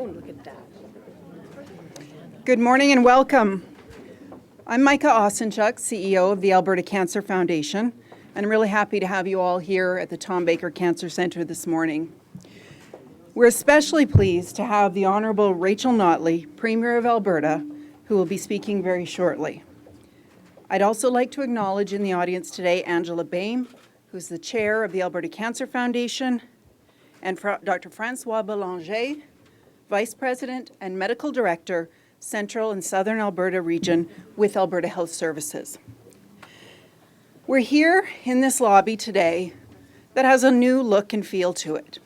look at that. Good morning and welcome. I'm Micah Ostenchuk, CEO of the Alberta Cancer Foundation, and I'm really happy to have you all here at the Tom Baker Cancer Centre this morning. We're especially pleased to have the Honourable Rachel Notley, Premier of Alberta, who will be speaking very shortly. I'd also like to acknowledge in the audience today Angela Bain, who's the Chair of the Alberta Cancer Foundation, and Dr. Francois Belanger, Vice President and Medical Director, Central and Southern Alberta Region with Alberta Health Services. We're here in this lobby today that has a new look and feel to it.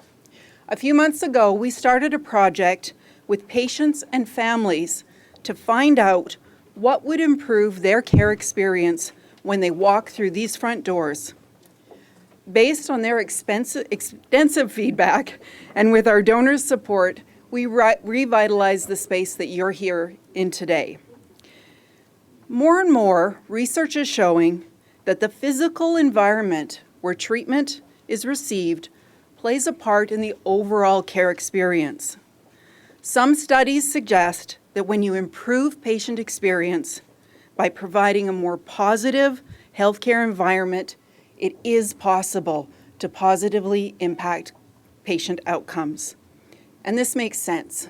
A few months ago, we started a project with patients and families to find out what would improve their care experience when they walk through these front doors. Based on their extensive feedback and with our donors' support, we revitalized the space that you're here in today. More and more, research is showing that the physical environment where treatment is received plays a part in the overall care experience. Some studies suggest that when you improve patient experience by providing a more positive healthcare environment, it is possible to positively impact patient outcomes. And this makes sense.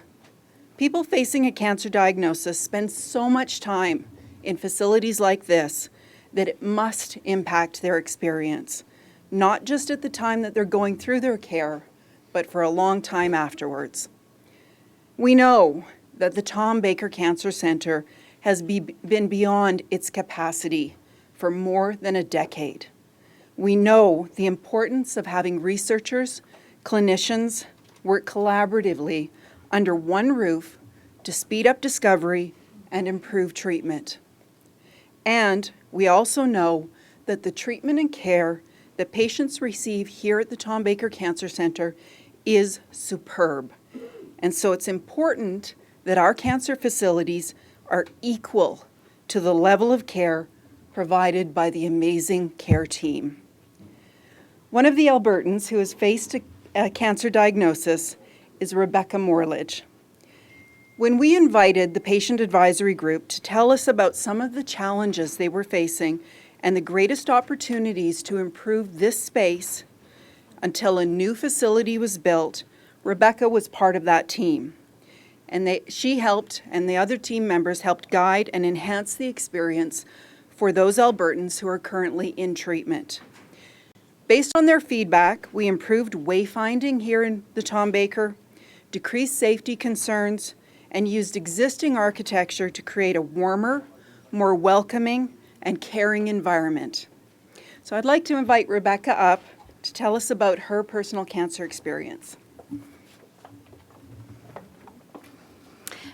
People facing a cancer diagnosis spend so much time in facilities like this that it must impact their experience, not just at the time that they're going through their care, but for a long time afterwards. We know that the Tom Baker Cancer Centre has been beyond its capacity for more than a decade. We know the importance of having researchers, clinicians work collaboratively under one roof to speed up discovery and improve treatment. And we also know that the treatment and care that patients receive here at the Tom Baker Cancer Centre is superb. And so it's important that our cancer facilities are equal to the level of care provided by the amazing care team. One of the Albertans who has faced a cancer diagnosis is Rebecca Morledge. When we invited the patient advisory group to tell us about some of the challenges they were facing and the greatest opportunities to improve this space until a new facility was built, Rebecca was part of that team. And she helped, and the other team members helped guide and enhance the experience for those Albertans who are currently in treatment. Based on their feedback, we improved wayfinding here in the Tom Baker, decreased safety concerns, and used existing architecture to create a warmer, more welcoming, and caring environment. So I'd like to invite Rebecca up to tell us about her personal cancer experience.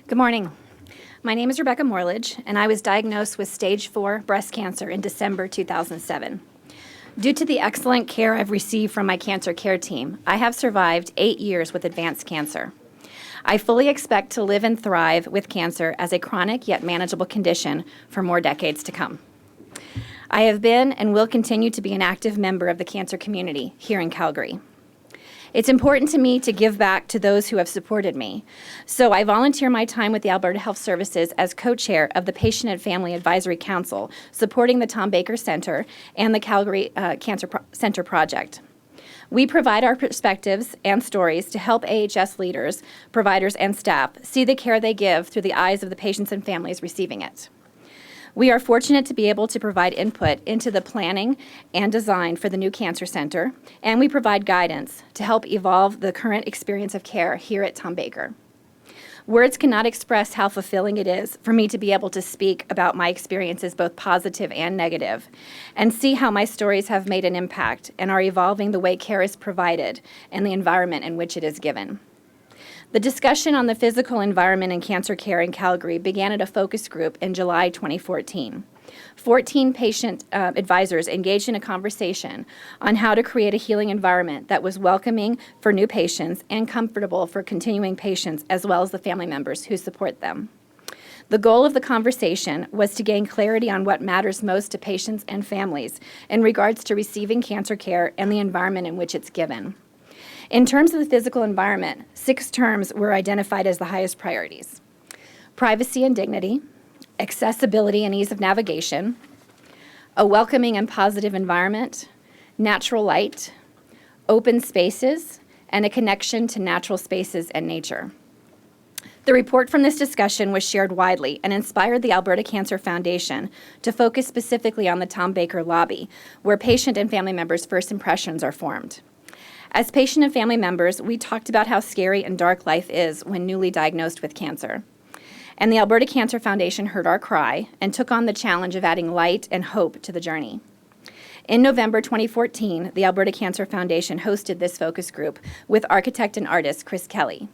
Good morning. My name is Rebecca Morledge, and I was diagnosed with stage 4 breast cancer in December 2007. Due to the excellent care I've received from my cancer care team, I have survived 8 years with advanced cancer. I fully expect to live and thrive with cancer as a chronic yet manageable condition for more decades to come. I have been and will continue to be an active member of the cancer community here in Calgary. It's important to me to give back to those who have supported me, so I volunteer my time with the Alberta Health Services as co-chair of the Patient and Family Advisory Council, supporting the Tom Baker Centre and the Calgary Cancer Centre project. We provide our perspectives and stories to help AHS leaders, providers, and staff see the care they give through the eyes of the patients and families receiving it. We are fortunate to be able to provide input into the planning and design for the new cancer center, and we provide guidance to help evolve the current experience of care here at Tom Baker. Words cannot express how fulfilling it is for me to be able to speak about my experiences, both positive and negative, and see how my stories have made an impact and are evolving the way care is provided and the environment in which it is given. The discussion on the physical environment in cancer care in Calgary began at a focus group in July 2014. 14 patient advisors engaged in a conversation on how to create a healing environment that was welcoming for new patients and comfortable for continuing patients as well as the family members who support them. The goal of the conversation was to gain clarity on what matters most to patients and families in regards to receiving cancer care and the environment in which it's given. In terms of the physical environment, 6 terms were identified as the highest priorities: privacy and dignity, accessibility and ease of navigation, a welcoming and positive environment, natural light, open spaces, and a connection to natural spaces and nature. The report from this discussion was shared widely and inspired the Alberta Cancer Foundation to focus specifically on the Tom Baker lobby, where patient and family members' first impressions are formed. As patient and family members, we talked about how scary and dark life is when newly diagnosed with cancer. And the Alberta Cancer Foundation heard our cry and took on the challenge of adding light and hope to the journey. In November 2014, the Alberta Cancer Foundation hosted this focus group with architect and artist Chris Kelly.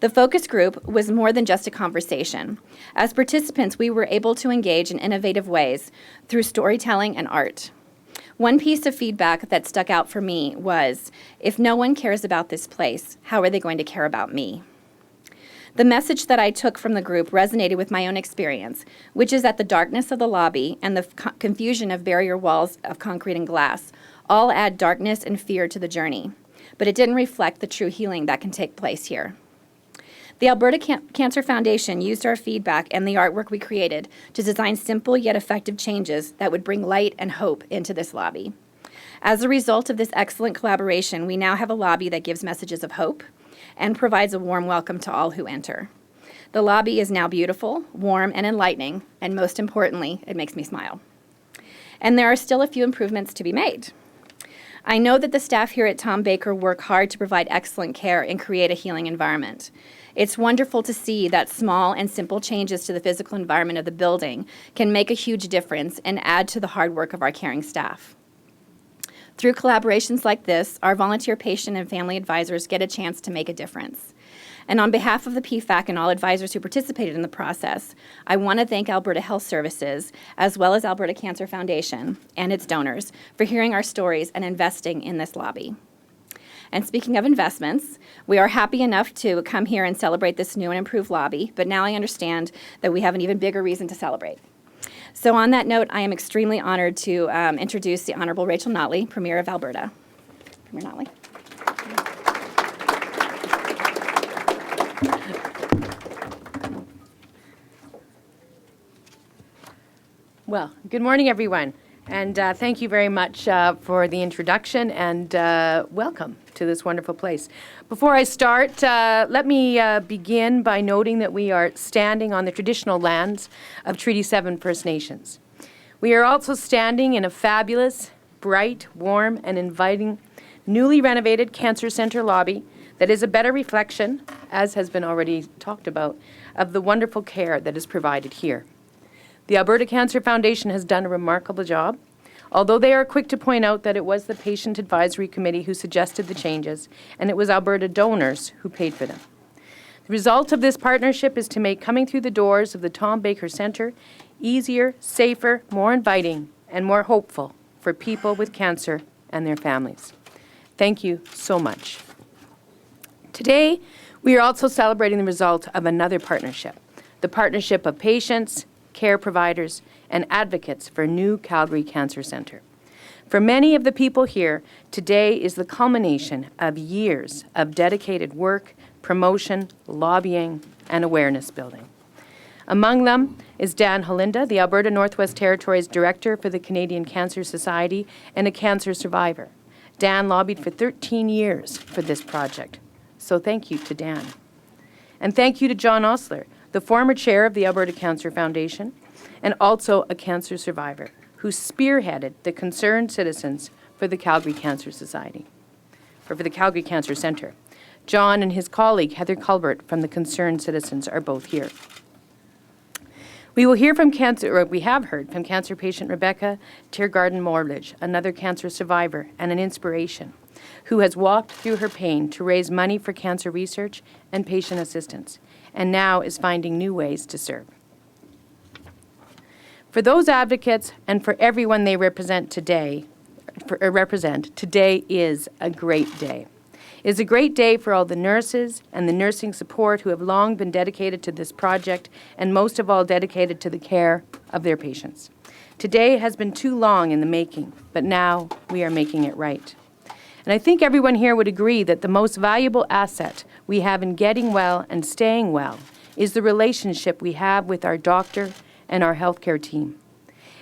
The focus group was more than just a conversation. As participants, we were able to engage in innovative ways through storytelling and art. One piece of feedback that stuck out for me was, if no one cares about this place, how are they going to care about me? The message that I took from the group resonated with my own experience, which is that the darkness of the lobby and the confusion of barrier walls of concrete and glass all add darkness and fear to the journey, but it didn't reflect the true healing that can take place here. The Alberta Cancer Foundation used our feedback and the artwork we created to design simple yet effective changes that would bring light and hope into this lobby. As a result of this excellent collaboration, we now have a lobby that gives messages of hope and provides a warm welcome to all who enter. The lobby is now beautiful, warm, and enlightening, and most importantly, it makes me smile. And there are still a few improvements to be made. I know that the staff here at Tom Baker work hard to provide excellent care and create a healing environment. It's wonderful to see that small and simple changes to the physical environment of the building can make a huge difference and add to the hard work of our caring staff. Through collaborations like this, our volunteer patient and family advisors get a chance to make a difference. And on behalf of the PFAC and all advisors who participated in the process, I want to thank Alberta Health Services, as well as Alberta Cancer Foundation and its donors, for hearing our stories and investing in this lobby. And speaking of investments, we are happy enough to come here and celebrate this new and improved lobby, but now I understand that we have an even bigger reason to celebrate. So on that note, I am extremely honored to introduce the Honourable Rachel Notley, Premier of Alberta. Premier Notley. Well, good morning, everyone, and thank you very much for the introduction and welcome to this wonderful place. Before I start, let me begin by noting that we are standing on the traditional lands of Treaty 7 First Nations. We are also standing in a fabulous, bright, warm, and inviting, newly renovated Cancer Centre lobby that is a better reflection, as has been already talked about, of the wonderful care that is provided here. The Alberta Cancer Foundation has done a remarkable job, although they are quick to point out that it was the Patient Advisory Committee who suggested the changes, and it was Alberta donors who paid for them. The result of this partnership is to make coming through the doors of the Tom Baker Centre easier, safer, more inviting, and more hopeful for people with cancer and their families. Thank you so much. Today, we are also celebrating the result of another partnership, the partnership of patients, care providers, and advocates for new Calgary Cancer Centre. For many of the people here, today is the culmination of years of dedicated work, promotion, lobbying, and awareness building. Among them is Dan Halinda, the Alberta Northwest Territories Director for the Canadian Cancer Society and a cancer survivor. Dan lobbied for 13 years for this project, so thank you to Dan. And thank you to John Osler, the former chair of the Alberta Cancer Foundation, and also a cancer survivor, who spearheaded the Concerned Citizens for the Calgary Cancer Society, or for the Calgary Cancer Centre. John and his colleague, Heather Culbert, from the Concerned Citizens, are both here. We will hear from we have heard from cancer patient Rebecca Tiergarden-Morledge, another cancer survivor and an inspiration, who has walked through her pain to raise money for cancer research and patient assistance, and now is finding new ways to serve. For those advocates and for everyone they represent today, today is a great day. It is a great day for all the nurses and the nursing support who have long been dedicated to this project and most of all dedicated to the care of their patients. Today has been too long in the making, but now we are making it right. And I think everyone here would agree that the most valuable asset we have in getting well and staying well is the relationship we have with our doctor and our healthcare team.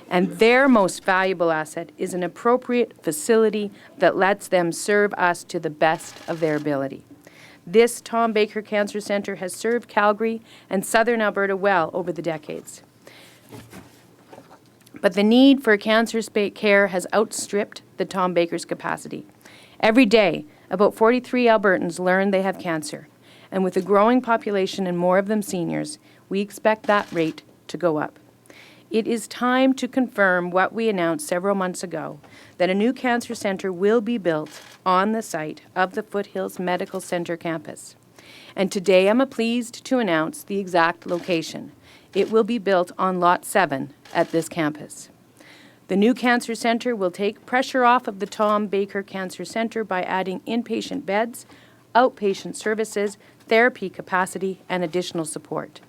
And their most valuable asset is an appropriate facility that lets them serve us to the best of their ability. This Tom Baker Cancer Centre has served Calgary and southern Alberta well over the decades. But the need for cancer care has outstripped the Tom Baker's capacity. Every day, about 43 Albertans learn they have cancer, and with a growing population and more of them seniors, we expect that rate to go up. It is time to confirm what we announced several months ago, that a new cancer centre will be built on the site of the Foothills Medical Centre campus. And today I'm pleased to announce the exact location. It will be built on Lot 7 at this campus. The new cancer centre will take pressure off of the Tom Baker Cancer Centre by adding inpatient beds, outpatient services, therapy capacity, and additional support.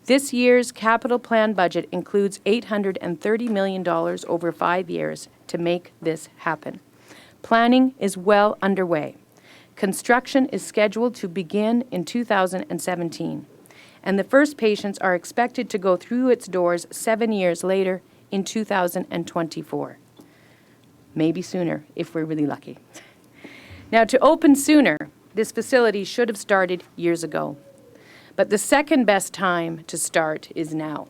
This year's capital plan budget includes $830 million over 5 years to make this happen. Planning is well underway. Construction is scheduled to begin in 2017, and the first patients are expected to go through its doors 7 years later in 2024. Maybe sooner if we're really lucky. Now, to open sooner, this facility should have started years ago. But the second best time to start is now,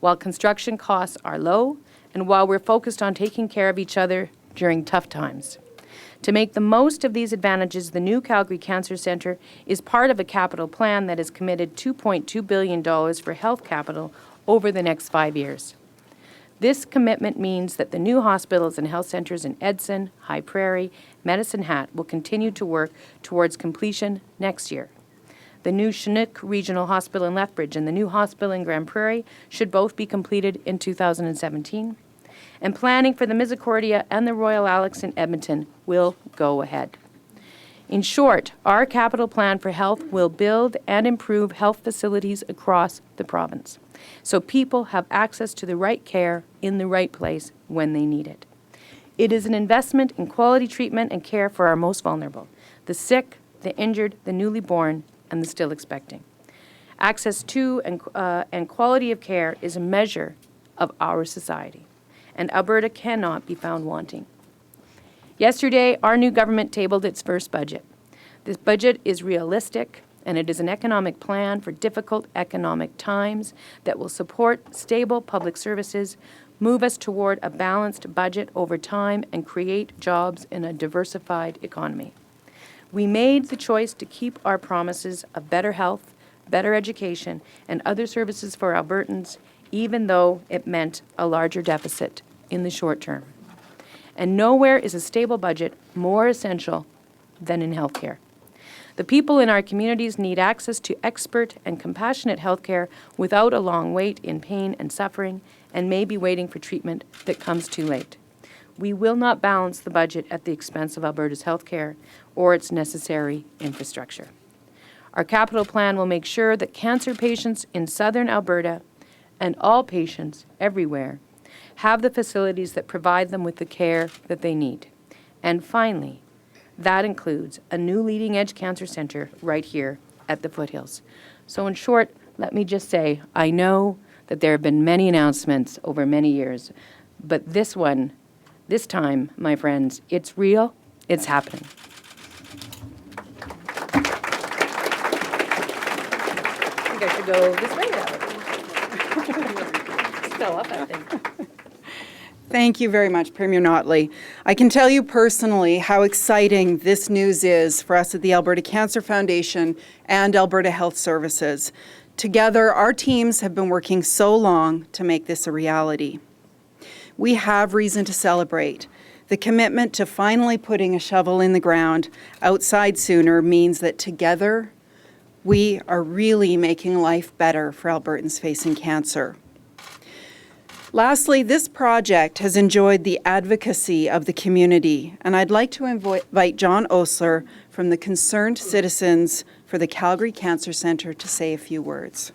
while construction costs are low and while we're focused on taking care of each other during tough times. To make the most of these advantages, the new Calgary Cancer Centre is part of a capital plan that has committed $2.2 billion for health capital over the next 5 years. This commitment means that the new hospitals and health centres in Edson, High Prairie, Medicine Hat will continue to work towards completion next year. The new Chinook Regional Hospital in Lethbridge and the new hospital in Grand Prairie should both be completed in 2017. And planning for the Misericordia and the Royal Alex in Edmonton will go ahead. In short, our capital plan for health will build and improve health facilities across the province, so people have access to the right care in the right place when they need it. It is an investment in quality treatment and care for our most vulnerable, the sick, the injured, the newly born, and the still expecting. Access to and quality of care is a measure of our society, and Alberta cannot be found wanting. Yesterday, our new government tabled its first budget. This budget is realistic, and it is an economic plan for difficult economic times that will support stable public services, move us toward a balanced budget over time, and create jobs in a diversified economy. We made the choice to keep our promises of better health, better education, and other services for Albertans, even though it meant a larger deficit in the short term. And nowhere is a stable budget more essential than in healthcare. The people in our communities need access to expert and compassionate healthcare without a long wait in pain and suffering, and maybe waiting for treatment that comes too late. We will not balance the budget at the expense of Alberta's healthcare or its necessary infrastructure. Our capital plan will make sure that cancer patients in southern Alberta and all patients everywhere have the facilities that provide them with the care that they need. And finally, that includes a new leading-edge cancer centre right here at the Foothills. So in short, let me just say, I know that there have been many announcements over many years, but this time, my friends, it's real, it's happening. I think I should go this way now. Still up, I think. Thank you very much, Premier Notley. I can tell you personally how exciting this news is for us at the Alberta Cancer Foundation and Alberta Health Services. Together, our teams have been working so long to make this a reality. We have reason to celebrate. The commitment to finally putting a shovel in the ground outside sooner means that together, we are really making life better for Albertans facing cancer. Lastly, this project has enjoyed the advocacy of the community, and I'd like to invite John Osler from the Concerned Citizens for the Calgary Cancer Centre to say a few words.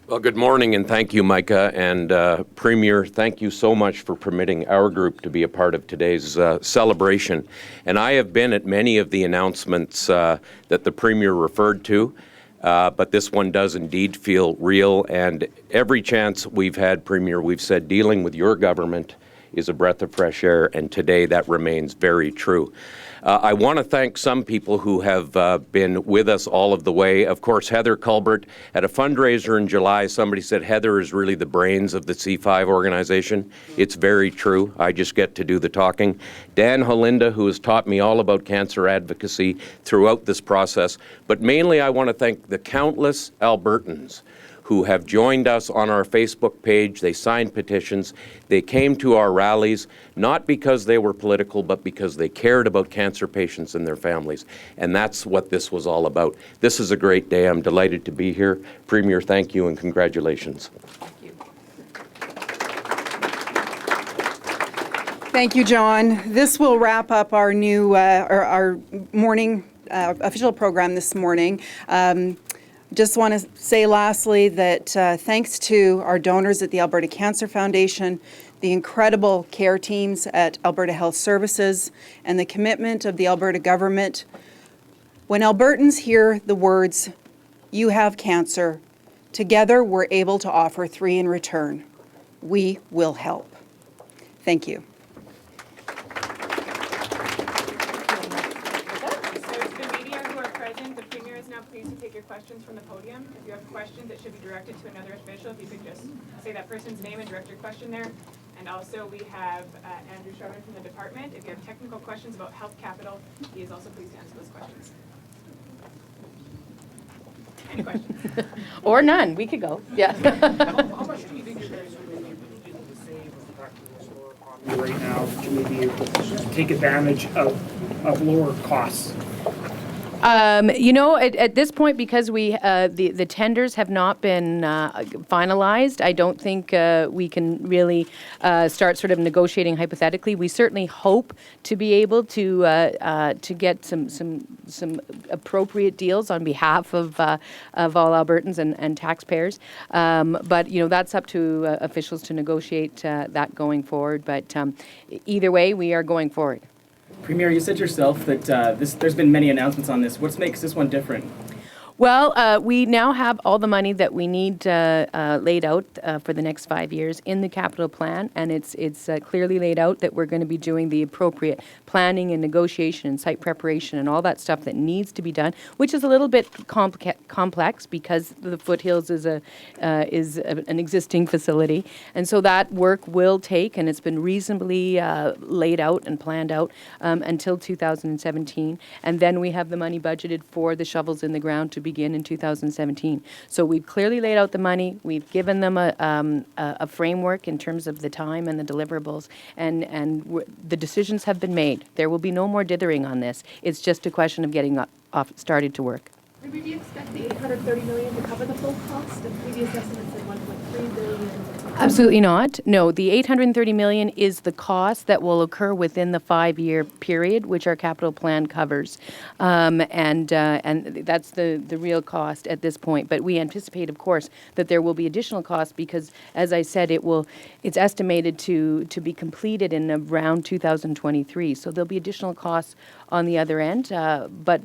Well, good morning, and thank you, Micah. And Premier, thank you so much for permitting our group to be a part of today's celebration. And I have been at many of the announcements that the Premier referred to, but this one does indeed feel real. And every chance we've had, Premier, we've said dealing with your government is a breath of fresh air, and today that remains very true. I want to thank some people who have been with us all of the way. Of course, Heather Culbert. At a fundraiser in July, somebody said Heather is really the brains of the C5 organization. It's very true. I just get to do the talking. Dan Holinda, who has taught me all about cancer advocacy throughout this process. But mainly, I want to thank the countless Albertans who have joined us on our Facebook page. They signed petitions. They came to our rallies, not because they were political, but because they cared about cancer patients and their families. And that's what this was all about. This is a great day. I'm delighted to be here. Premier, thank you and congratulations. Thank you, John. This will wrap up our new, our morning official program this morning. Just want to say lastly that thanks to our donors at the Alberta Cancer Foundation, the incredible care teams at Alberta Health Services, and the commitment of the Alberta government, when Albertans hear the words, "You have cancer," together we're able to offer three in return. We will help. Thank you. Questions from the podium. If you have questions that should be directed to another official, if you could just say that person's name and direct your question there. And also we have Andrew Sherman from the department. If you have technical questions about Health Capital, he is also pleased to answer those questions. Any questions? Or none. We could go. Yeah. How much do you think you guys would be able to save with the fact that this lower economy right now to maybe able to take advantage of lower costs? You know, at this point, because we the tenders have not been finalized, I don't think we can really start sort of negotiating hypothetically. We certainly hope to be able to get some appropriate deals on behalf of all Albertans and taxpayers. But you know, that's up to officials to negotiate that going forward. But either way, we are going forward. Premier, you said yourself that there's been many announcements on this. What makes this one different? Well, we now have all the money that we need laid out for the next 5 years in the capital plan, and it's clearly laid out that we're going to be doing the appropriate planning and negotiation and site preparation and all that stuff that needs to be done, which is a little bit complex because the Foothills is an existing facility, and so that work will take, and it's been reasonably laid out and planned out until 2017, and then we have the money budgeted for the shovels in the ground to begin in 2017. So we've clearly laid out the money. We've given them a framework in terms of the time and the deliverables, and the decisions have been made. There will be no more dithering on this. It's just a question of getting started to work. Would we expect the $830 million to cover the full cost? The previous estimates said $1.3 billion. Absolutely not. No, the $830 million is the cost that will occur within the 5-year period, which our capital plan covers, and that's the real cost at this point. But we anticipate, of course, that there will be additional costs because, as I said, it's estimated to be completed in around 2023. So there'll be additional costs on the other end, but.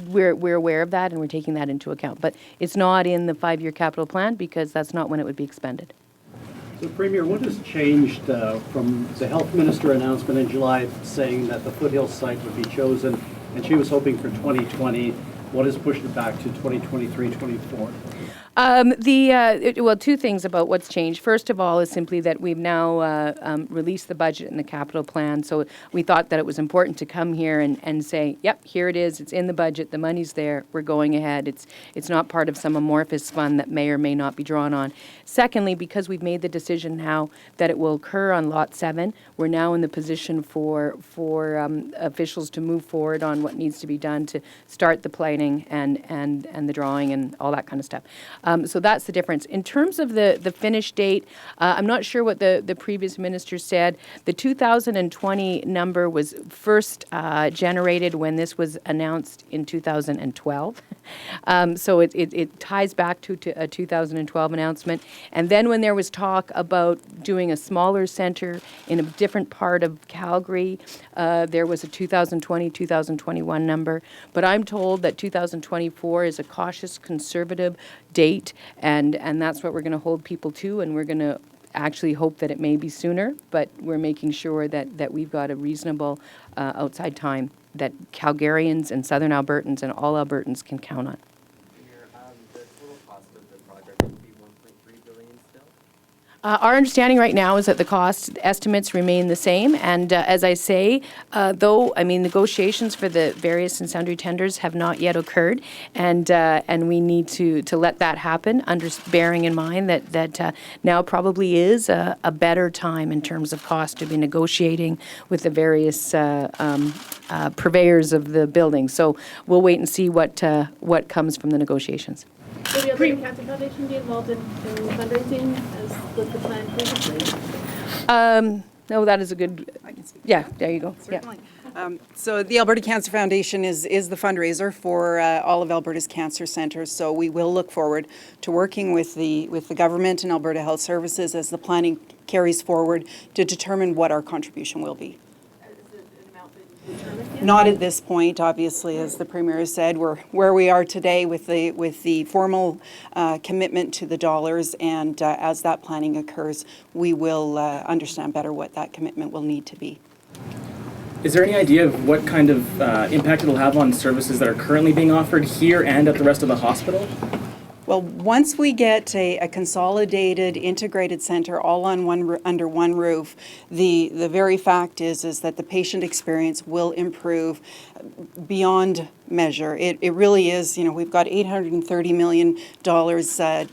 We're aware of that and we're taking that into account. But it's not in the 5-year capital plan because that's not when it would be expended. So, Premier, what has changed from the health minister announcement in July saying that the Foothills site would be chosen, and she was hoping for 2020? What has pushed it back to 2023, 24? Well, two things about what's changed. First of all is simply that we've now released the budget and the capital plan. So we thought that it was important to come here and say, yep, here it is. It's in the budget. The money's there. We're going ahead. It's not part of some amorphous fund that may or may not be drawn on. Secondly, because we've made the decision now that it will occur on Lot 7, we're now in the position for officials to move forward on what needs to be done to start the play and beginning and the drawing and all that kind of stuff. So that's the difference. In terms of the finish date, I'm not sure what the previous minister said. The 2020 number was first generated when this was announced in 2012. So it ties back to a 2012 announcement. And then when there was talk about doing a smaller center in a different part of Calgary, there was a 2020, 2021 number. But I'm told that 2024 is a cautious, conservative date, and that's what we're going to hold people to, and we're going to actually hope that it may be sooner, but we're making sure that we've got a reasonable outside time that Calgarians and Southern Albertans and all Albertans can count on. The total cost of the project would be 1.3 billion still? Our understanding right now is that the cost estimates remain the same, and as I say, though, I mean, negotiations for the various and sundry tenders have not yet occurred, and we need to let that happen, bearing in mind that now probably is a better time in terms of cost to be negotiating with the various purveyors of the building. So we'll wait and see what comes from the negotiations. Will the Alberta Cancer Foundation be involved in fundraising as was the plan previously? No, that is a good, yeah, there you go. Certainly. So the Alberta Cancer Foundation is the fundraiser for all of Alberta's cancer centres. So we will look forward to working with the government and Alberta Health Services as the planning carries forward to determine what our contribution will be. Not at this point, obviously, as the Premier has said. We're where we are today with the formal commitment to the dollars, and as that planning occurs, we will understand better what that commitment will need to be. Is there any idea of what kind of impact it'll have on services that are currently being offered here and at the rest of the hospital? Well, once we get a consolidated, integrated centre all on under one roof, the very fact is that the patient experience will improve beyond measure. It really is, you know, we've got $830 million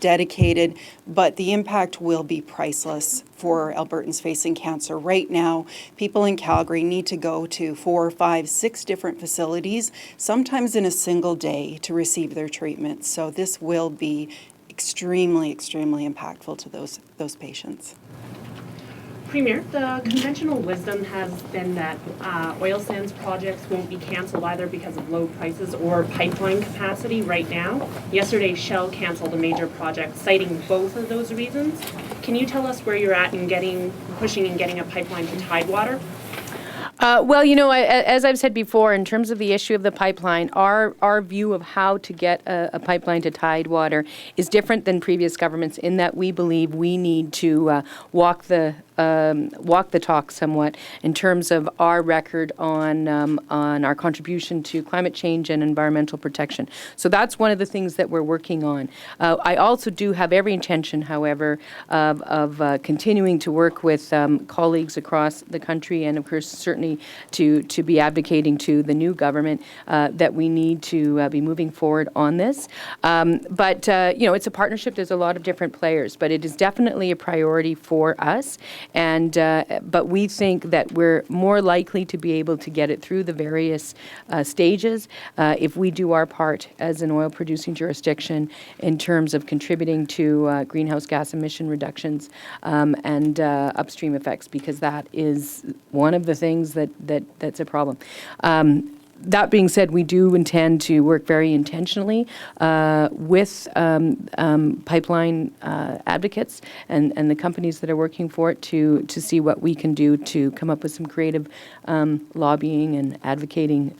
dedicated, but the impact will be priceless for Albertans facing cancer. Right now, people in Calgary need to go to 4, 5, 6 different facilities, sometimes in a single day, to receive their treatment. So this will be extremely, extremely impactful to those patients. Premier, the conventional wisdom has been that oil sands projects won't be canceled either because of low prices or pipeline capacity right now. Yesterday, Shell canceled a major project, citing both of those reasons. Can you tell us where you're at in pushing and getting a pipeline to Tidewater? Well, you know, as I've said before, in terms of the issue of the pipeline, our view of how to get a pipeline to Tidewater is different than previous governments in that we believe we need to walk the talk somewhat in terms of our record on our contribution to climate change and environmental protection. So that's one of the things that we're working on. I also do have every intention, however, of continuing to work with colleagues across the country, and of course certainly to be advocating to the new government that we need to be moving forward on this. But you know, it's a partnership. There's a lot of different players, but it is definitely a priority for us. And but we think that we're more likely to be able to get it through the various stages if we do our part as an oil-producing jurisdiction in terms of contributing to greenhouse gas emission reductions and upstream effects, because that is one of the things that's a problem. That being said, we do intend to work very intentionally with pipeline advocates and the companies that are working for it to see what we can do to come up with some creative lobbying and advocating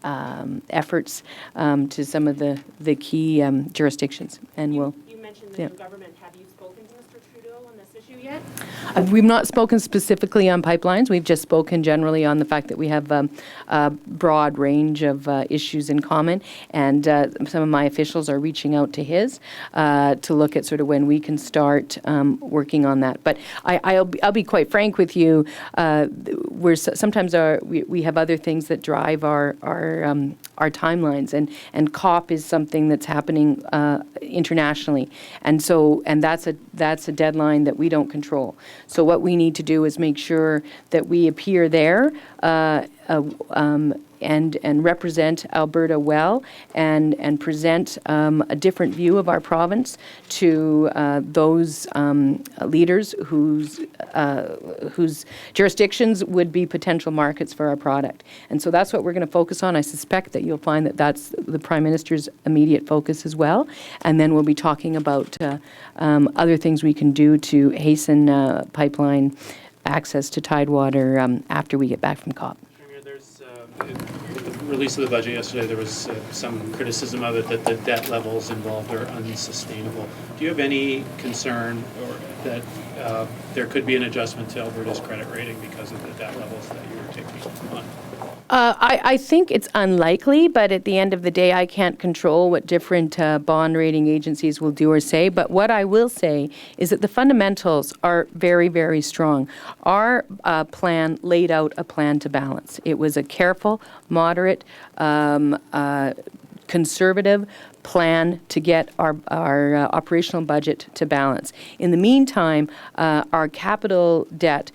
efforts to some of the key jurisdictions. And You mentioned the new government. Have you spoken to Mr. Trudeau on this issue yet? We've not spoken specifically on pipelines. We've just spoken generally on the fact that we have a broad range of issues in common, and some of my officials are reaching out to his to look at sort of when we can start working on that. But I'll be quite frank with you. Sometimes we have other things that drive our timelines, and COP is something that's happening internationally, and that's a deadline that we don't control. So what we need to do is make sure that we appear there and represent Alberta well and present a different view of our province to those leaders whose jurisdictions would be potential markets for our product. And so that's what we're going to focus on. I suspect that you'll find that that's the Prime Minister's immediate focus as well. And then we'll be talking about other things we can do to hasten pipeline access to Tidewater after we get back from COP. Premier, there's with the release of the budget yesterday, there was some criticism of it that the debt levels involved are unsustainable. Do you have any concern or that there could be an adjustment to Alberta's credit rating because of the debt levels that you're taking on? I think it's unlikely, but at the end of the day, I can't control what different bond rating agencies will do or say. But what I will say is that the fundamentals are very, very strong. Our plan laid out a plan to balance. It was a careful, moderate, conservative plan to get our operational budget to balance. In the meantime, our capital debt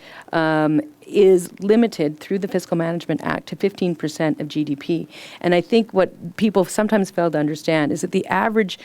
is limited through the Fiscal Management Act to 15% of GDP. And I think what people sometimes fail to understand is that the average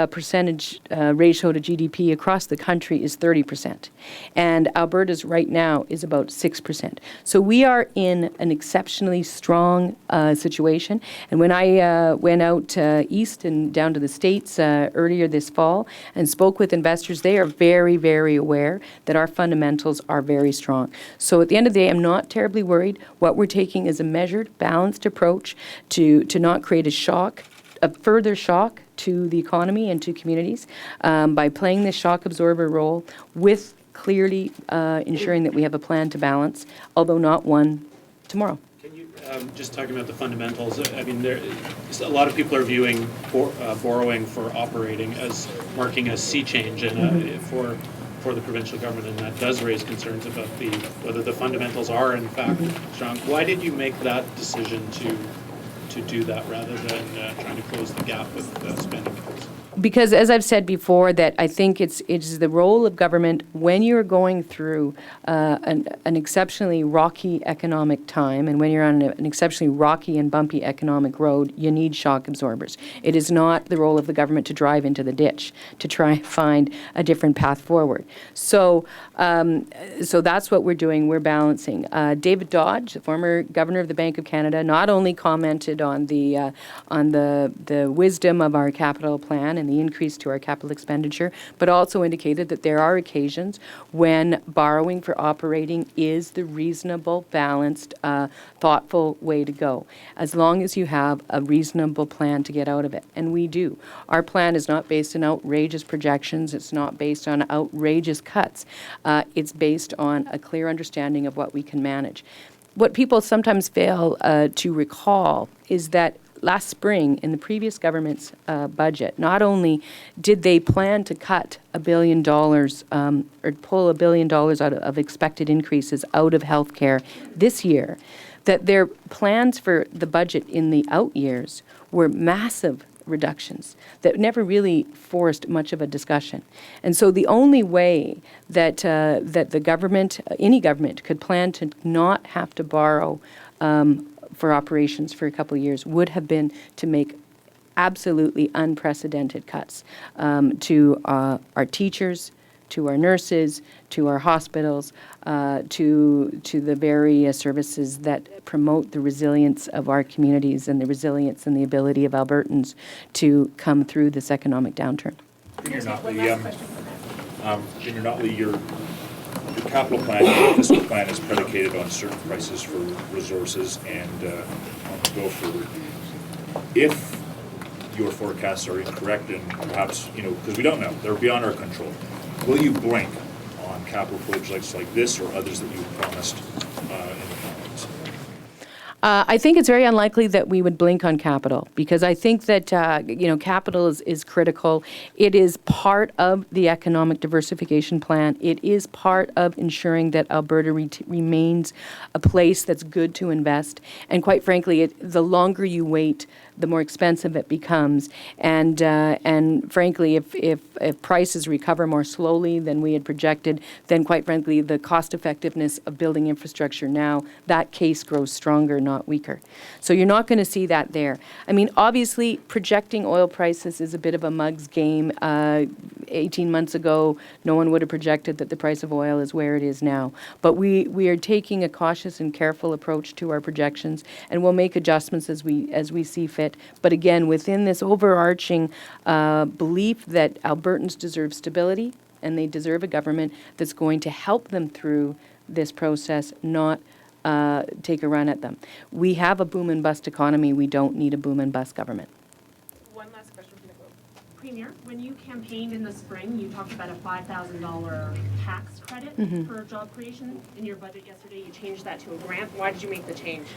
percentage ratio to GDP across the country is 30%. And Alberta's right now is about 6%. So we are in an exceptionally strong situation. And when I went out east and down to the States earlier this fall and spoke with investors, they are very, very aware that our fundamentals are very strong. So at the end of the day, I'm not terribly worried. What we're taking is a measured, balanced approach to not create a further shock to the economy and to communities by playing this shock absorber role with clearly ensuring that we have a plan to balance, although not one tomorrow. Can you, just talking about the fundamentals, I mean, a lot of people are viewing borrowing for operating as marking a sea change and for the provincial government, and that does raise concerns about whether the fundamentals are in fact strong. Why did you make that decision to do that rather than trying to close the gap with spending cuts? Because as I've said before, that I think it's the role of government when you're going through an exceptionally rocky economic time, and when you're on an exceptionally rocky and bumpy economic road, you need shock absorbers. It is not the role of the government to drive into the ditch to try and find a different path forward. So that's what we're doing. We're balancing. David Dodge, the former governor of the Bank of Canada, not only commented on the wisdom of our capital plan and the increase to our capital expenditure, but also indicated that there are occasions when borrowing for operating is the reasonable, balanced, thoughtful way to go, as long as you have a reasonable plan to get out of it. And we do. Our plan is not based on outrageous projections. It's not based on outrageous cuts. It's based on a clear understanding of what we can manage. What people sometimes fail to recall is that last spring, in the previous government's budget, not only did they plan to cut $1 billion or pull $1 billion out of expected increases out of healthcare this year, that their plans for the budget in the out years were massive reductions that never really forced much of a discussion. And so the only way that the government, any government, could plan to not have to borrow for operations for a couple of years would have been to make absolutely unprecedented cuts to our teachers, to our nurses, to our hospitals, to the very services that promote the resilience of our communities and the resilience and the ability of Albertans to come through this economic downturn. Premier Notley, your capital plan, your fiscal plan is predicated on certain prices for resources and on the go forward. If your forecasts are incorrect and perhaps, because we don't know, they're beyond our control, will you blink on capital projects like this or others that you've promised in the province? I think it's very unlikely that we would blink on capital, because I think that capital is critical. It is part of the economic diversification plan. It is part of ensuring that Alberta remains a place that's good to invest. And quite frankly, the longer you wait the more expensive it becomes. And frankly, if prices recover more slowly than we had projected, then quite frankly, the cost effectiveness of building infrastructure now, that case grows stronger, not weaker. So you're not going to see that there. I mean, obviously, projecting oil prices is a bit of a mug's game. 18 months ago, no one would have projected that the price of oil is where it is now. But we are taking a cautious and careful approach to our projections, and we'll make adjustments as we see fit. But again, within this overarching belief that Albertans deserve stability, and they deserve a government that's going to help them through this process, not take a run at them. We have a boom and bust economy. We don't need a boom and bust government. One last question from the group. Premier, when you campaigned in the spring, you talked about a $5,000 tax credit for job creation. In your budget yesterday, you changed that to a grant. Why did you make the change?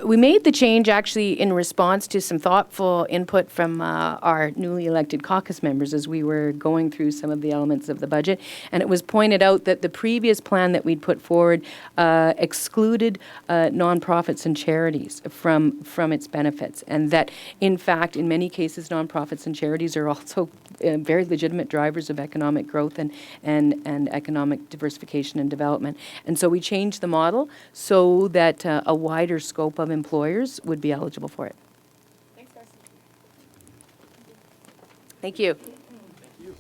We made the change actually in response to some thoughtful input from our newly elected caucus members as we were going through some of the elements of the budget. And it was pointed out that the previous plan that we'd put forward excluded nonprofits and charities from its benefits. And that, in fact, in many cases, nonprofits and charities are also very legitimate drivers of economic growth and economic diversification and development. And so we changed the model so that a wider scope of employers would be eligible for it. Thanks, guys. Thank you. Thank you.